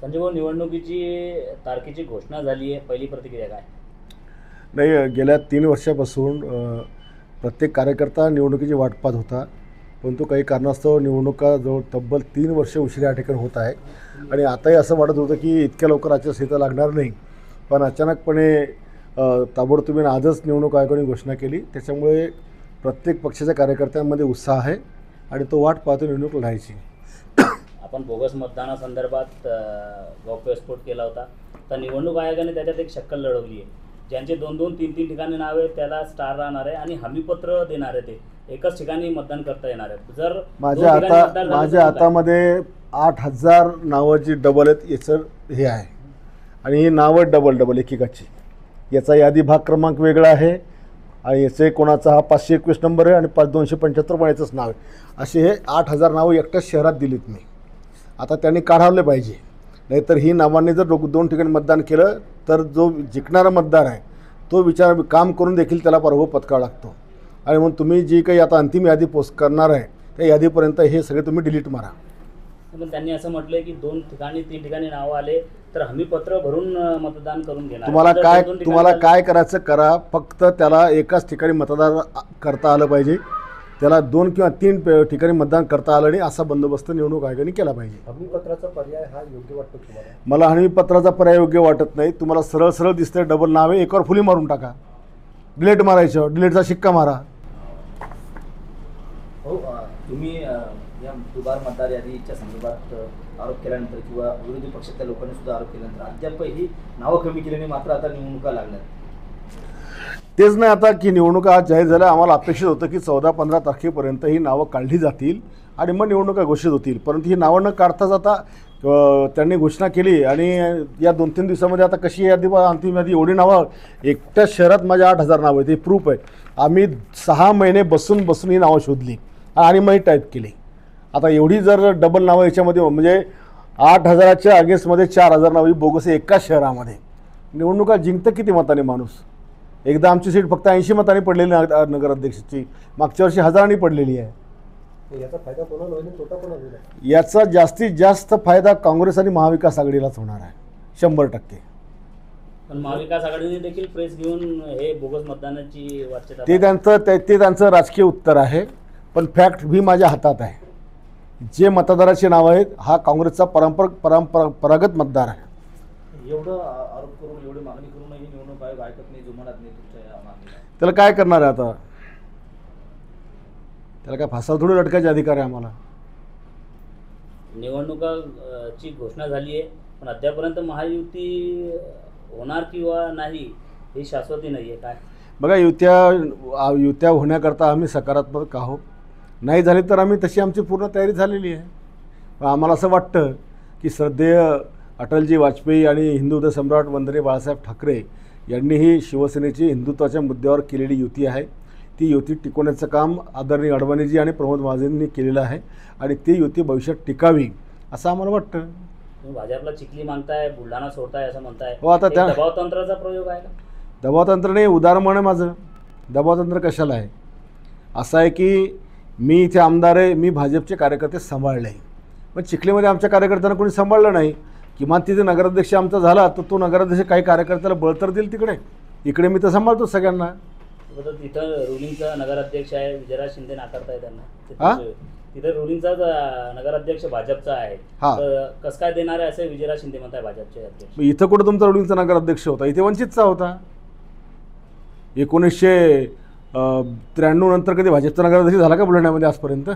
संजय भाऊ, निवडणुकीची तारखेची घोषणा झाली आहे, पहिली प्रतिक्रिया काय? नाही, गेल्या 3 वर्षापासून प्रत्येक कार्यकर्ता निवडणुकीची वाट पाहत होता, परंतु काही कारणास्तव निवडणुका जवळ तब्बल 3 वर्ष उशिरा या ठिकाणी होत आहे. आणि आताही असं वाटत होतं की इतक्या लवकर आचारसंहिता लागणार नाही, पण अचानकपणे ताबडतोबीने आजच निवडणूक आयोगाने घोषणा केली. त्याच्यामुळे प्रत्येक पक्षाच्या कार्यकर्त्यांमध्ये उत्साह आहे आणि तो वाट पाहतो निवडणूक लढायची. आपण बोगस मतदानासंदर्भात गौप्यस्फोट केला होता, तर निवडणूक आयोगाने त्याच्यात एक शक्कल लढवली आहे. ज्यांचे 2-2, 3-3 ठिकाणी नाव आहे त्याला स्टार राहणार आहे आणि हमीपत्र देणार आहे. ते एकच ठिकाणी मतदान करता येणार आहे. जर माझ्या हातामध्ये 8,000 नावाची डबल आहेत, याचं हे आहे. आणि ही नावं डबल एकेकाची. याचा यादी भाग क्रमांक वेगळा आहे आणि याचे कोणाचा हा 521 नंबर आहे आणि 275 पण याचंच नाव आहे. असे हे 8,000 नावं एकट्याच शहरात दिलीत मी. आता त्यांनी काढावले पाहिजे, नाहीतर ही नावांनी जर 2 ठिकाणी मतदान केलं तर जो जिंकणारा मतदार आहे तो काम करून देखील त्याला पराभव पत्करावा लागतो. आणि म्हणून तुम्ही जी काही आता अंतिम यादी पोस्ट करणार आहे त्या यादीपर्यंत हे सगळे तुम्ही डिलीट मारा. पण त्यांनी असं म्हटलंय की 2 ठिकाणी 3 ठिकाणी नावं आले तर हमीपत्र भरून मतदान करून घेणार. तुम्हाला काय करायचं करा, फक्त त्याला एकाच ठिकाणी मतदान करता आलं पाहिजे. त्याला 2 किंवा 3 ठिकाणी मतदान करता आलं नाही असा बंदोबस्त निवडणूक आयोगाने केला पाहिजे. हमीपत्राचा पर्याय हा योग्य वाटतो तुम्हाला? मला हमीपत्राचा पर्याय योग्य वाटत नाही. तुम्हाला सरळ दिसतंय डबल नाव आहे, एकावर फुली मारून टाका. डिलीट मारायचं, डिलीटचा शिक्का मारा. हो, तुम्ही या दुबार मतदार यादीच्या संदर्भात आरोप केल्यानंतर किंवा विरोधी पक्षातल्या लोकांनी सुद्धा आरोप केल्यानंतर अद्यापही नावं कमी केल्याने मात्र आता निवडणुका लागल्या. तेच नाही आता की निवडणुका आज जाहीर झाल्या. आम्हाला अपेक्षित होतं की 14-15 तारखेपर्यंत ही नावं काढली जातील आणि मग निवडणुका घोषित होतील. परंतु ही नावं न काढताच आता त्यांनी घोषणा केली आणि या 2-3 दिवसामध्ये आता कशी यादी अंतिम यादी एवढी नावं एकट्याच शहरात माझ्या 8,000 नावं आहे. ते प्रूफ आहे. आम्ही 6 महिने बसून ही नावं शोधली आणि मग टाईप केली. आता एवढी जर डबल नावं याच्यामध्ये म्हणजे 8,000च्या अगेन्स्टमध्ये 4,000 नावं बोगस एकाच शहरामध्ये. निवडणुका जिंकतं किती मताने माणूस? एकदा आमची सीट फक्त 80 मतांनी पडलेली नगराध्यक्षाची, मागच्या वर्षी हजारांनी पडलेली आहे. याचा फायदा कोणाला होईल, तोटा कोणाला होईल? याचा जास्तीत जास्त फायदा काँग्रेस आणि महाविकास आघाडीलाच होणार आहे 100%. पण महाविकास आघाडीने देखील प्रेस घेऊन हे बोगस मतदानाची वाच्यता ते त्यांचं राजकीय उत्तर आहे. पण फॅक्ट भी माझ्या हातात आहे. जे मतदाराचे नाव आहेत हा काँग्रेसचा परंपरागत मतदार आहे. एवढं आरोप करून एवढी मागणी करूनही निवडणूक आयोग ऐकत नाही, जुमानत नाही तुमच्या या मागणीला. त्याला काय करणार आहे आता? त्याला काय फासाला थोडी लटकायचे अधिकार आहे आम्हाला? निवडणुकाची घोषणा झाली आहे पण अद्यापर्यंत महायुती होणार किंवा नाही ही शाश्वती नाही आहे. काय बघा, युत्या होण्याकरता आम्ही सकारात्मक आहोत. नाही झाली तर आम्ही तशी आमची पूर्ण तयारी झालेली आहे. आम्हाला असं वाटतं की श्रद्धेय अटलजी वाजपेयी आणि हिंदू सम्राट वंदनीय बाळासाहेब ठाकरे यांनी ही शिवसेनेची हिंदुत्वाच्या मुद्द्यावर केलेली युती आहे. ती युती टिकवण्याचं काम आदरणीय अडवाणीजी आणि प्रमोद महाजननी केलेलं आहे आणि ती युती भविष्यात टिकावी असं आम्हाला वाटतं. तुम्ही भाजपला चिखली मागताय, बुलढाणा सोडताय असं म्हणताय. हो, आता त्या दबावतंत्राचा प्रयोग आहे का? दबावतंत्र नाही, उदाहरण आहे माझं. दबावतंत्र कशाला आहे? असं आहे की मी इथे आमदार आहे, मी भाजपचे कार्यकर्ते सांभाळले, पण चिखलीमध्ये आमच्या कार्यकर्त्यांना कोणी सांभाळलं नाही. किमान तिथे नगराध्यक्ष आमचा झाला तर तो नगराध्यक्ष काही कार्यकर्त्याला बळ तर देईल तिकडे. इकडे मी तर सांभाळतो सगळ्यांना. तिथं रुलिंगचा नगराध्यक्ष आहे, विजयराज शिंदे नाकारताय त्यांना. तिथं रुलिंगचा नगराध्यक्ष भाजपचा आहे, कसं काय देणार आहे असं विजयराज शिंदे म्हणताय भाजपचे अध्यक्ष. इथं कुठं तुमचा रुलिंगचा नगराध्यक्ष होता? इथे वंचितचा होता. 1993 नंतर कधी भाजपचा नगराध्यक्ष झाला का बुलढाण्यामध्ये आजपर्यंत?